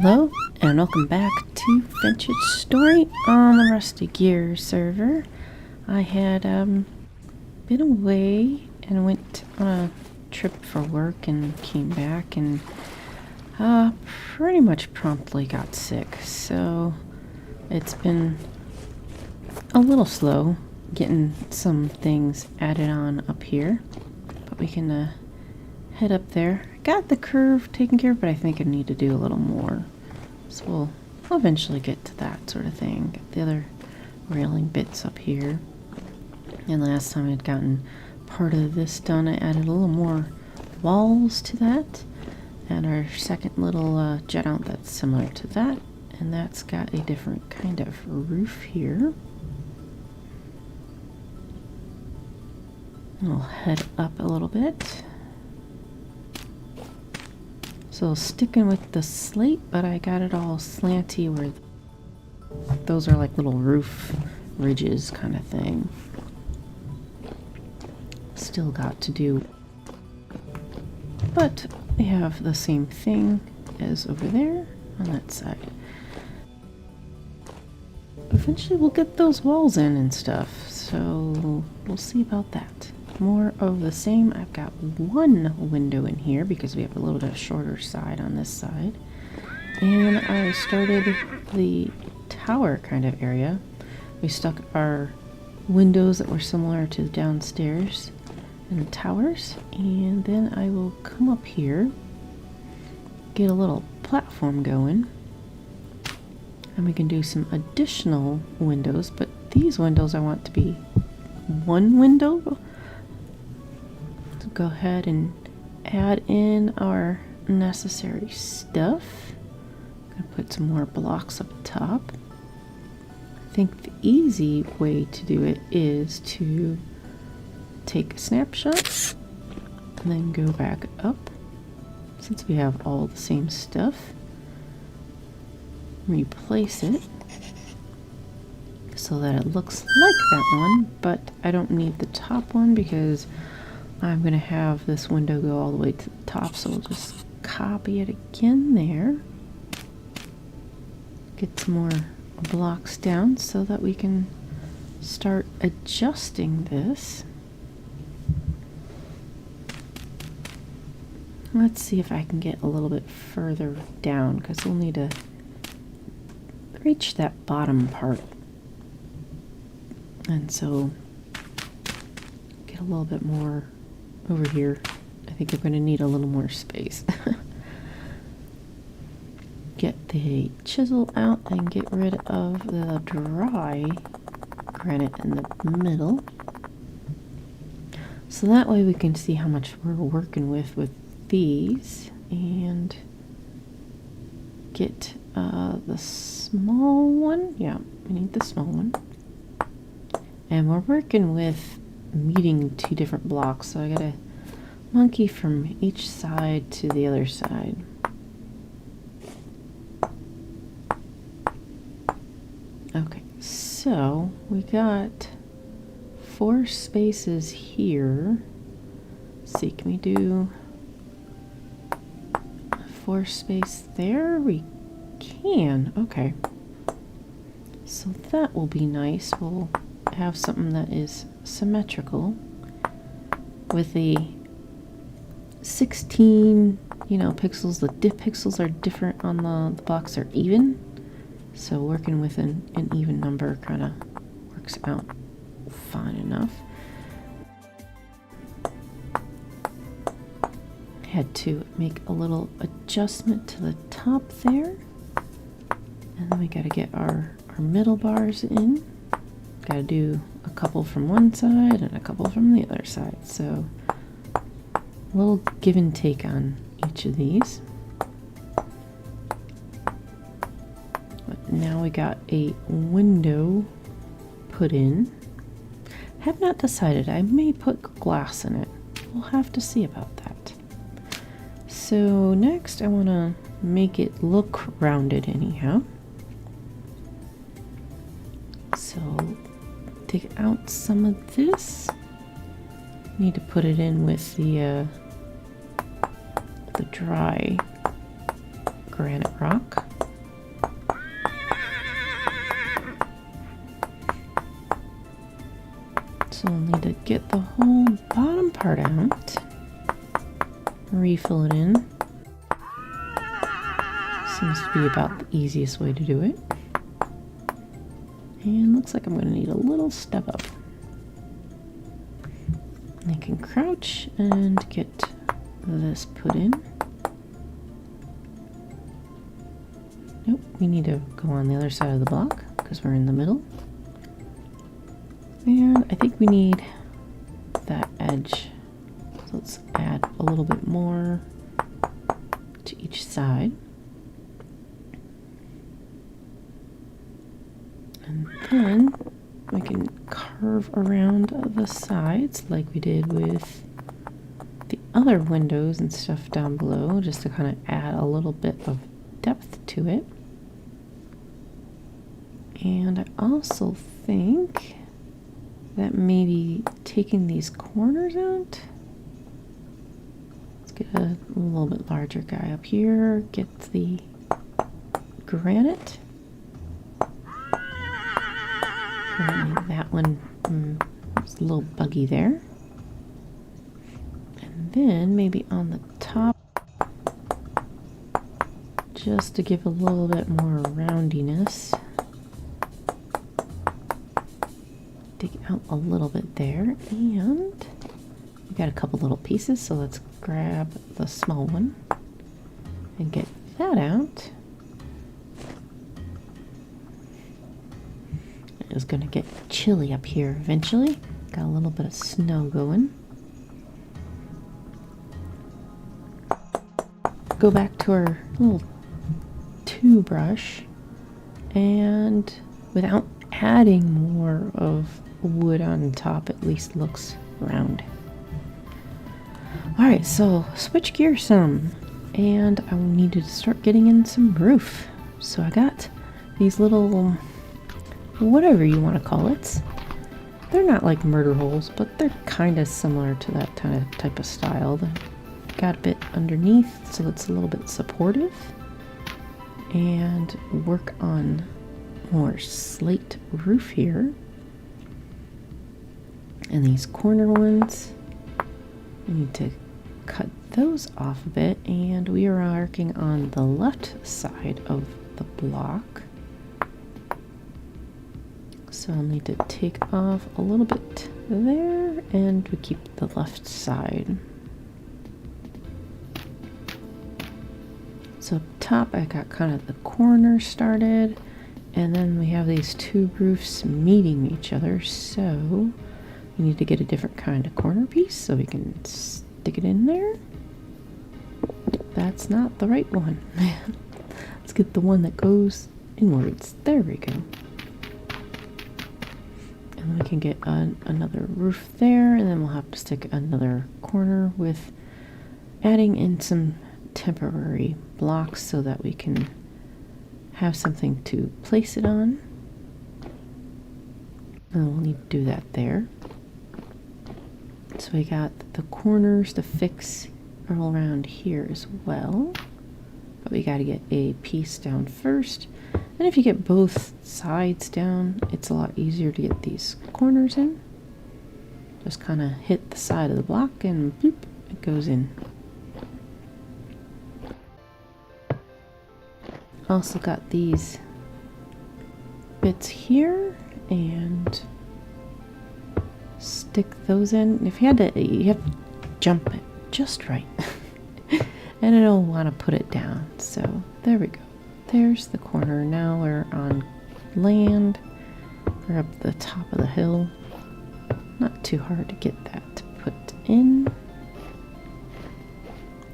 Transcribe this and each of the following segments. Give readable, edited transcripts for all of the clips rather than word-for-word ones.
Hello, and welcome back to Vintage Story on the Rusty Gear server. I had been away and went on a trip for work and came back and pretty much promptly got sick. So it's been a little slow getting some things added on up here, but we can head up there. Got the curve taken care of, but I think I need to do a little more. So we'll eventually get to that sort of thing. Get the other railing bits up here. And last time I'd gotten part of this done, I added a little more walls to that. And our second little jet out that's similar to that. And that's got a different kind of roof here. I'll head up a little bit. So sticking with the slate, but I got it all slanty where those are like little roof ridges kind of thing. Still got to do, but we have the same thing as over there on that side. Eventually we'll get those walls in and stuff, so we'll see about that. More of the same. I've got one window in here because we have a little bit shorter side on this side. And I started the tower kind of area. We stuck our windows that were similar to the downstairs in the towers. And then I will come up here, get a little platform going. And we can do some additional windows, but these windows I want to be one window. Go ahead and add in our necessary stuff. I'm gonna put some more blocks up top. I think the easy way to do it is to take a snapshot and then go back up. Since we have all the same stuff, replace it so that it looks like that one, but I don't need the top one because I'm going to have this window go all the way to the top, so we'll just copy it again there. Get some more blocks down so that we can start adjusting this. Let's see if I can get a little bit further down because we'll need to reach that bottom part. And so get a little bit more over here. I think I'm going to need a little more space. Get the chisel out and get rid of the dry granite in the middle. So that way we can see how much we're working with these and get the small one. Yeah, we need the small one. And we're working with meeting two different blocks, so I gotta monkey from each side to the other side. Okay, so we got 4 spaces here. Let's see, can we do 4 space there? We can. Okay, so that will be nice. We'll have something that is symmetrical with the 16 pixels. The diff pixels are different on the blocks are even, so working with an even number kind of works out fine enough. Had to make a little adjustment to the top there, and then we got to get our middle bars in. Got to do a couple from one side and a couple from the other side. So a little give and take on each of these. But now we got a window put in. Have not decided. I may put glass in it. We'll have to see about that. So next I want to make it look rounded anyhow. So take out some of this. Need to put it in with the dry granite rock. So we'll need to get the whole bottom part out, refill it in. Seems to be about the easiest way to do it. And looks like I'm going to need a little step up. I can crouch and get this put in. Nope, we need to go on the other side of the block because we're in the middle. And I think we need that edge. So let's add a little bit more to each side. And then we can carve around the sides like we did with the other windows and stuff down below, just to kind of add a little bit of depth to it. And I also think that maybe taking these corners out. Let's get a little bit larger guy up here, get the granite. That one is a little buggy there. And then maybe on the top, just to give a little bit more roundiness, dig out a little bit there. And we got a couple little pieces, so let's grab the small one and get that out. It's going to get chilly up here eventually. Got a little bit of snow going. Go back to our little 2 brush, and without adding more of wood on top, at least looks round. Alright, so switch gears some, and I needed to start getting in some roof. So I got these little, whatever you want to call it. They're not like murder holes, but they're kind of similar to that type of style. They got a bit underneath, so it's a little bit supportive. And work on more slate roof here. And these corner ones, we need to cut those off a bit, and we are working on the left side of the block. So I'll need to take off a little bit there, and we keep the left side. So up top I got kind of the corner started, and then we have these 2 roofs meeting each other, so we need to get a different kind of corner piece so we can stick it in there. That's not the right one. Let's get the one that goes inwards. There we go. And we can get another roof there, and then we'll have to stick another corner with adding in some temporary blocks so that we can have something to place it on. And we'll need to do that there. So we got the corners to fix all around here as well. But we got to get a piece down first. And if you get both sides down, it's a lot easier to get these corners in. Just kind of hit the side of the block and bloop, it goes in. Also got these bits here, and stick those in. If you have to jump it just right. And I don't want to put it down. So there we go. There's the corner. Now we're on land. We're up the top of the hill. Not too hard to get that to put in.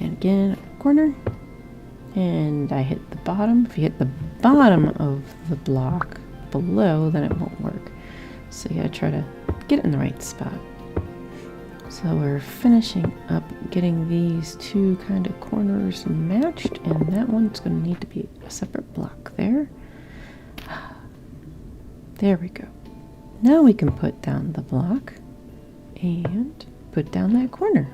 And again, corner. And I hit the bottom. If you hit the bottom of the block below, then it won't work. So you gotta try to get it in the right spot. So we're finishing up getting these 2 kind of corners matched, and that one's going to need to be a separate block there. There we go. Now we can put down the block and put down that corner.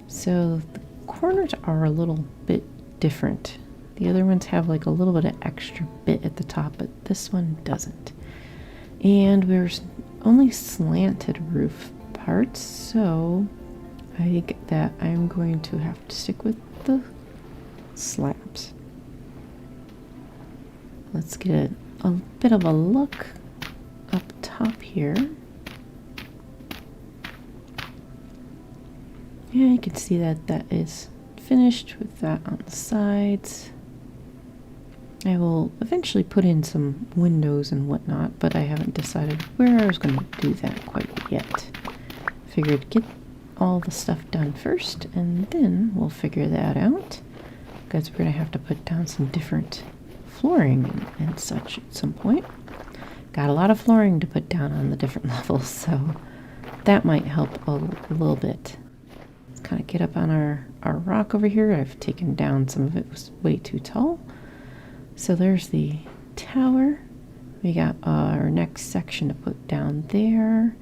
So the corners are a little bit different. The other ones have like a little bit of extra bit at the top, but this one doesn't. And we're only slanted roof parts, so I think that I'm going to have to stick with the slabs. Let's get a bit of a look up top here. Yeah, you can see that that is finished with that on the sides. I will eventually put in some windows and whatnot, but I haven't decided where I was going to do that quite yet. Figured get all the stuff done first, and then we'll figure that out, because we're going to have to put down some different flooring and such at some point. Got a lot of flooring to put down on the different levels, so that might help a little bit. Let's kind of get up on our rock over here. I've taken down some of it, was way too tall. So there's the tower. We got our next section to put down there.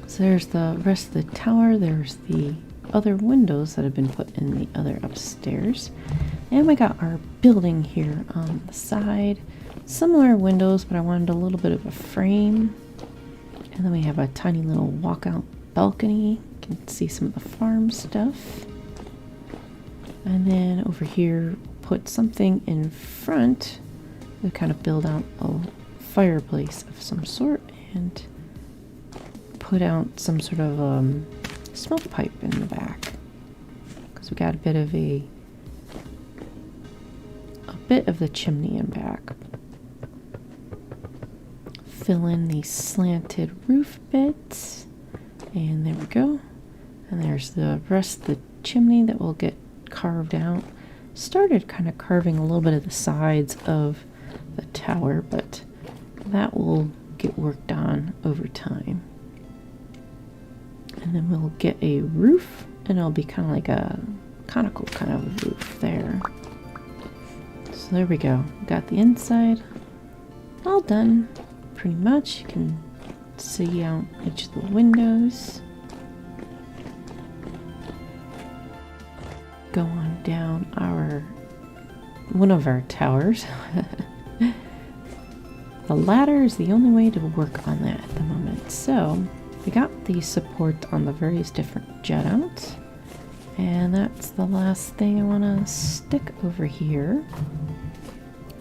So there's the rest of the tower. There's the other windows that have been put in the other upstairs. And we got our building here on the side. Similar windows, but I wanted a little bit of a frame. And then we have a tiny little walkout balcony. You can see some of the farm stuff. And then over here, put something in front to kind of build out a fireplace of some sort and put out some sort of smoke pipe in the back, because we got a bit of the chimney in back. Fill in these slanted roof bits, and there we go. And there's the rest of the chimney that will get carved out. Started kind of carving a little bit of the sides of the tower, but that will get worked on over time. And then we'll get a roof, and it'll be kind of like a conical kind of roof there. So there we go. Got the inside all done pretty much. You can see out each of the windows. Go on down one of our towers. The ladder is the only way to work on that at the moment. So we got the support on the various different jet outs, and that's the last thing I want to stick over here.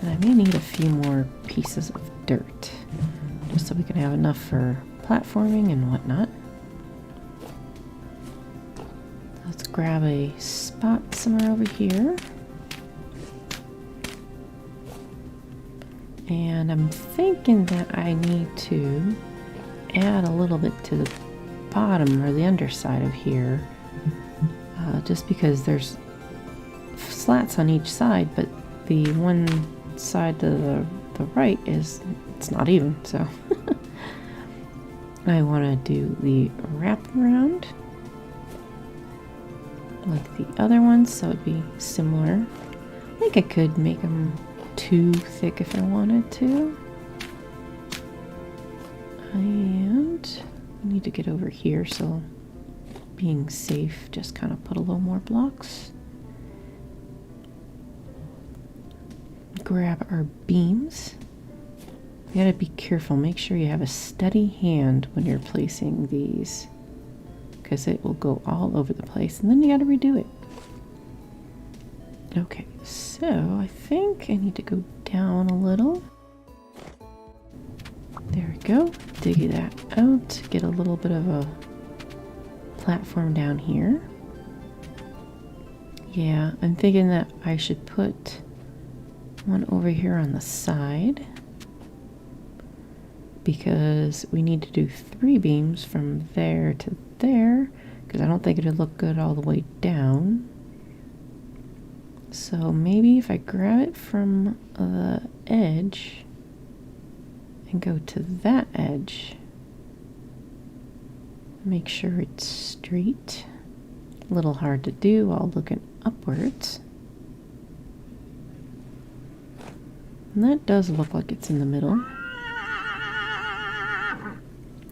And I may need a few more pieces of dirt just so we can have enough for platforming and whatnot. Let's grab a spot somewhere over here. And I'm thinking that I need to add a little bit to the bottom or the underside of here. Just because there's slats on each side, but the one side to the right it's not even, so I want to do the wraparound like the other ones, so it'd be similar. I think I could make them too thick if I wanted to. And I need to get over here, so being safe, just kind of put a little more blocks. Grab our beams. You gotta be careful, make sure you have a steady hand when you're placing these, because it will go all over the place, and then you gotta redo it. Okay, so I think I need to go down a little. There we go. Dig that out. Get a little bit of a platform down here. Yeah, I'm thinking that I should put one over here on the side, because we need to do 3 beams from there to there, because I don't think it'd look good all the way down. So maybe if I grab it from the edge and go to that edge, make sure it's straight. A little hard to do while looking upwards. And that does look like it's in the middle.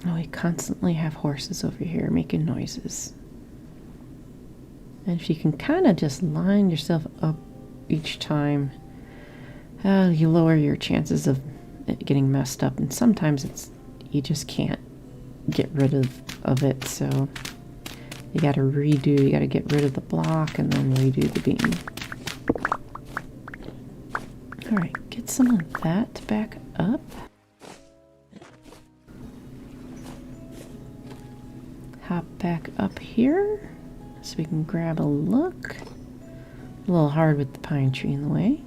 Oh, we constantly have horses over here making noises. And if you can kind of just line yourself up each time, you lower your chances of it getting messed up, and sometimes you just can't get rid of it, so you got to redo. You got to get rid of the block and then redo the beam. All right, get some of that back up. Hop back up here so we can grab a look. A little hard with the pine tree in the way.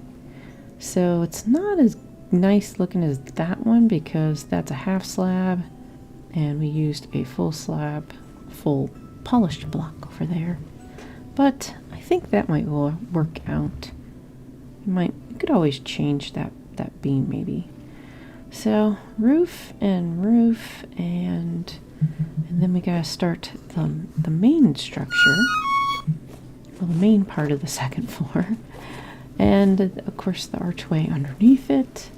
So it's not as nice looking as that one because that's a half slab and we used a full slab, full polished block over there. But I think that might work out. You could always change that beam maybe. So roof and then we gotta start the main structure. Well, the main part of the second floor. And of course the archway underneath it.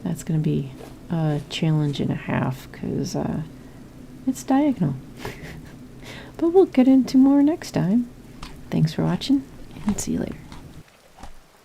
That's gonna be a challenge and a half because it's diagonal. But we'll get into more next time. Thanks for watching and see you later.